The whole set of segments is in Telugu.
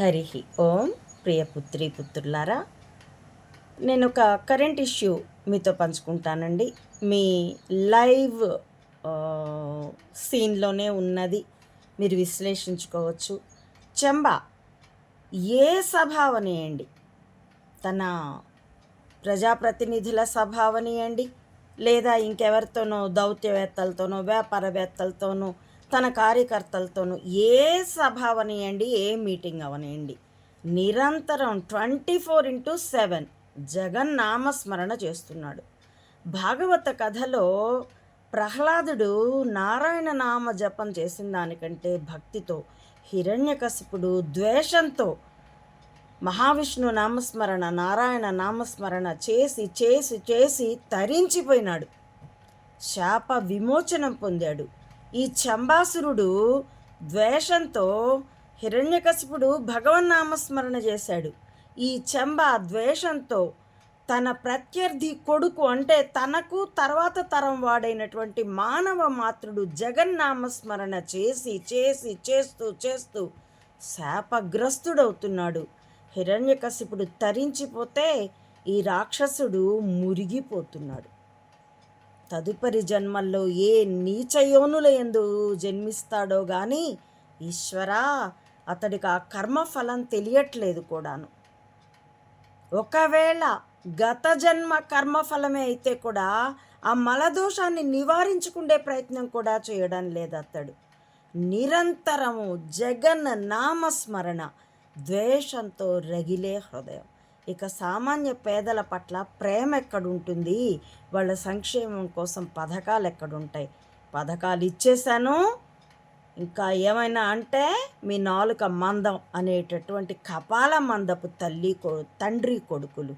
హరి ఓం ప్రియపుత్రి పుత్రులారా, నేను ఒక కరెంట్ ఇష్యూ మీతో పంచుకుంటానండి. మీ లైవ్ సీన్లోనే ఉన్నది, మీరు విశ్లేషించుకోవచ్చు. చెంబా ఏ సభ అవనియండి, తన ప్రజాప్రతినిధుల సభ అవనియండి, లేదా ఇంకెవరితోనో దౌత్యవేత్తలతోనో వ్యాపారవేత్తలతోనో తన కార్యకర్తలతోనూ ఏ సభ అవనియండి, ఏ మీటింగ్ అవనియండి, నిరంతరం 24/7 జగన్ నామస్మరణ చేస్తున్నాడు. భాగవత కథలో ప్రహ్లాదుడు నారాయణ నామ జపం చేసిన దానికంటే భక్తితో, హిరణ్యకశిపుడు ద్వేషంతో మహావిష్ణు నామస్మరణ, నారాయణ నామస్మరణ చేసి చేసి చేసి తరించిపోయినాడు, శాప విమోచనం పొందాడు. ఈ చంబాసురుడు ద్వేషంతో హిరణ్యకశిపుడు భగవన్నామస్మరణ చేశాడు. ఈ చంబ ద్వేషంతో తన ప్రత్యర్థి కొడుకు, అంటే తనకు తర్వాత తరం వాడైనటువంటి మానవ మాతృడు జగన్నామస్మరణ చేసి చేసి చేస్తూ చేస్తూ శాపగ్రస్తుడవుతున్నాడు. హిరణ్యకశిపుడు తరించిపోతే ఈ రాక్షసుడు మురిగిపోతున్నాడు. తదుపరి జన్మల్లో ఏ నీచయోనుల యందు జన్మిస్తాడో కానీ ఈశ్వరా, అతడికి ఆ కర్మఫలం తెలియట్లేదు కూడాను. ఒకవేళ గత జన్మ కర్మఫలమే అయితే కూడా ఆ మలదోషాన్ని నివారించుకునే ప్రయత్నం కూడా చేయడం లేదు అతడు. నిరంతరము జగన్ నామస్మరణ, ద్వేషంతో రగిలే హృదయం. ఇక సామాన్య పేదల పట్ల ప్రేమ ఎక్కడుంటుంది? వాళ్ళ సంక్షేమం కోసం పథకాలు ఎక్కడుంటాయి? పథకాలు ఇచ్చేశాను, ఇంకా ఏమైనా అంటే మీ నాలుక మందం అనేటటువంటి కపాల మందపు తండ్రి కొడుకులు.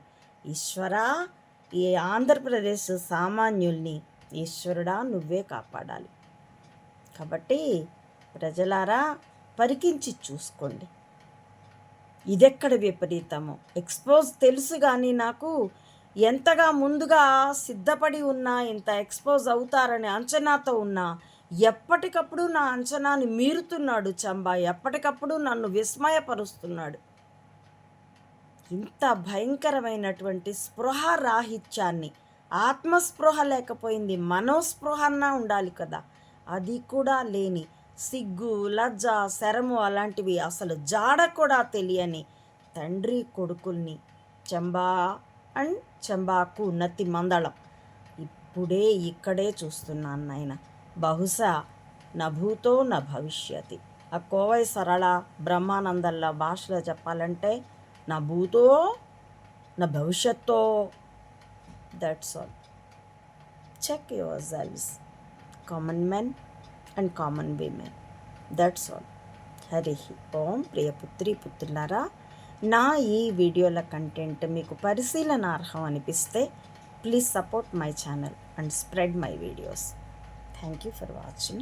ఈశ్వరా, ఈ ఆంధ్రప్రదేశ్ సామాన్యుల్ని ఈశ్వరుడా నువ్వే కాపాడాలి. కాబట్టి ప్రజలారా, పరికించి చూసుకోండి, ఇదెక్కడ విపరీతమో. ఎక్స్పోజ్ తెలుసు, కానీ నాకు ఎంతగా ముందుగా సిద్ధపడి ఉన్నా, ఇంత ఎక్స్పోజ్ అవుతారని అంచనాతో ఉన్నా, ఎప్పటికప్పుడు నా అంచనాని మీరుతున్నాడు చంబా. ఎప్పటికప్పుడు నన్ను విస్మయపరుస్తున్నాడు. ఇంత భయంకరమైనటువంటి స్పృహ రాహిత్యాన్ని, ఆత్మస్పృహ లేకపోయింది, మనోస్పృహన్నా ఉండాలి కదా, అది కూడా లేని, సిగ్గు, లజ్జ, శరము అలాంటివి అసలు జాడ కూడా తెలియని తండ్రి కొడుకుల్ని చంబా అండ్ చంబాకు నతి మందళం ఇప్పుడే ఇక్కడే చూస్తున్నాను నాయన. బహుశా నభూతో న భవిష్యతి. ఆ కోవై సరళ బ్రహ్మానందల్లా భాషలో చెప్పాలంటే నా భూతో నా భవిష్యత్తో. That's all. Check yourselves, common men and common women. That's all. Hari Om ప్రియపుత్రి పుత్రులారా, నా ఈ వీడియోల కంటెంట్ మీకు పరిశీలనార్హం అనిపిస్తే please support my channel and spread my videos. Thank you for watching.